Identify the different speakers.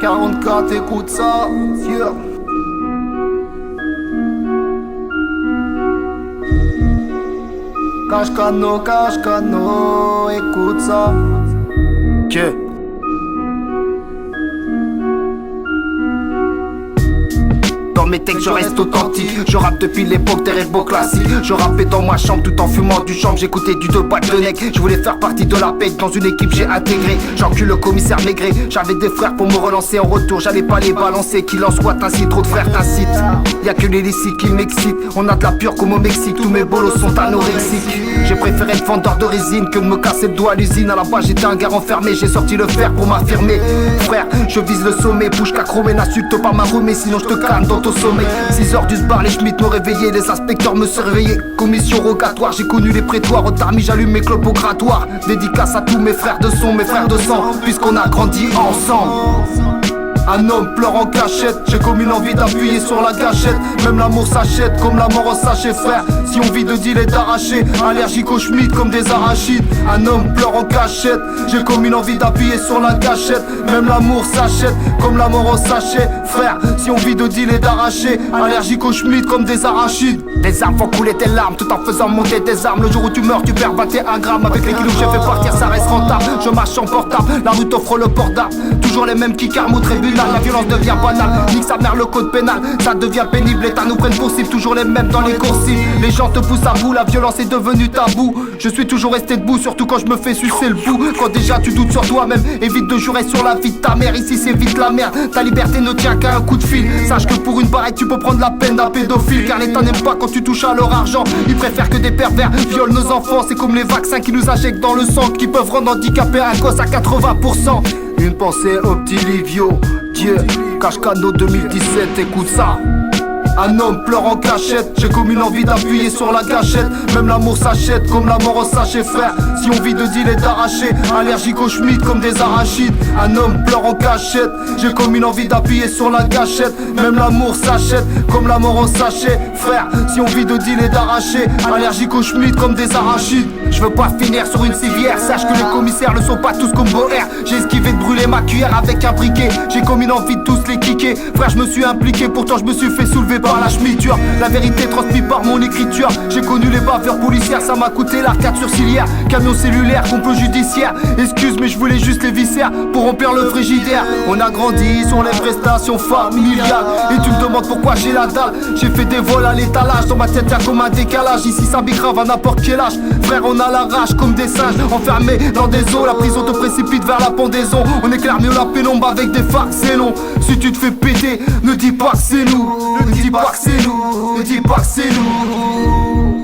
Speaker 1: 44, écoute ça, yeah. Cache cano, écoute ça. Yeah. Dans mes textes je reste authentique. Je rappe depuis l'époque des rêves beaux classiques. Je rappais dans ma chambre tout en fumant du champ. J'écoutais du deux boîtes de nec. Je voulais faire partie de la paix. Dans une équipe j'ai intégré. J'encule le commissaire Maigret. J'avais des frères pour me relancer en retour. J'allais pas les balancer. Qu'il en soit ainsi, trop de frères t'incitent. Y'a que les lycées qui m'excitent. On a de la pure comme au Mexique. Tous mes bolos sont anorexiques. J'ai préféré être vendeur de résine que de me casser le doigt à l'usine. À la base j'étais un gars enfermé. J'ai sorti le fer pour m'affirmer. Frère, je vise le sommet. Bouge qu'à chromé, n'insulte pas ma remée. Sinon je te calme dans ton sommeil. 6h du bar, les schmitts me réveillaient. Les inspecteurs me surveillaient. Commission rogatoire, j'ai connu les prétoires. Au tarmi, j'allume mes clopes au grattoir. Dédicace à tous mes frères de son, mes frères de sang, puisqu'on a grandi ensemble. Un homme pleure en cachette. J'ai comme une envie d'appuyer sur la gâchette. Même l'amour s'achète comme la mort en sachet, frère. Si on vit de deal et d'arracher, allergique aux schmitts comme des arachides. Un homme pleure en cachette. J'ai comme une envie d'appuyer sur la gâchette. Même l'amour s'achète comme la mort en sachet, frère. Si on vit de deal et d'arracher, allergique aux schmitts comme des arachides. Les armes font couler tes larmes tout en faisant monter tes armes. Le jour où tu meurs tu perds 21 grammes. Avec les kilos que j'ai fait partir ça reste rentable. Je marche en portable, la rue t'offre le portable. Toujours les mêmes qui carment au tribunal. La violence devient banale, nique sa mère le code pénal. Ça devient pénible, l'État nous prenne pour cible. Toujours les mêmes dans les coursives. Les gens te poussent à bout, la violence est devenue tabou. Je suis toujours resté debout, surtout quand je me fais sucer le bout. Quand déjà tu doutes sur toi-même, évite de jurer sur la vie de ta mère. Ici c'est vite la merde, ta liberté ne tient qu'à un coup de fil. Sache que pour une barrette tu peux prendre la peine d'un pédophile. Car l'État n'aime pas quand tu touches à leur argent. Ils préfèrent que des pervers violent nos enfants. C'est comme les vaccins qui nous injectent dans le sang, qui peuvent rendre handicapés un gosse à 80%. Une pensée au petit Livio, Dieu, Cache Cano 2017, écoute ça. Un homme pleure en cachette, j'ai comme une envie d'appuyer sur la gâchette. Même l'amour s'achète comme la mort en sachet, frère. Si on vit de deal et d'arracher, allergique aux schmitts comme des arachides. Un homme pleure en cachette, j'ai comme une envie d'appuyer sur la gâchette. Même l'amour s'achète comme la mort en sachet, frère. Si on vit de deal et d'arracher, allergique aux schmitts comme des arachides. Je veux pas finir sur une civière, sache que les commissaires ne sont pas tous comme Boer. J'ai esquivé de brûler ma cuillère avec un briquet. J'ai comme une envie de tous les kicker. Frère, je me suis impliqué, pourtant je me suis fait soulever par la chemiture. La vérité transmise par mon écriture. J'ai connu les baveurs policières, ça m'a coûté l'arcade sourcilière. Camion cellulaire, complot judiciaire. Excuse mais je voulais juste les viscères pour remplir le frigidaire. On a grandi sur les prestations familiales. Et tu me demandes pourquoi j'ai la dalle. J'ai fait des vols à l'étalage, dans ma tête y'a comme un décalage. Ici ça bicrave à n'importe quel âge. Frère, on a la rage comme des singes enfermés dans des eaux. La prison te précipite vers la pendaison. On éclaire mieux la pénombre avec des facs, c'est long. Si tu te fais péter, ne dis pas que c'est nous. Ne dis pas que c'est nous, ne dis pas que c'est nous.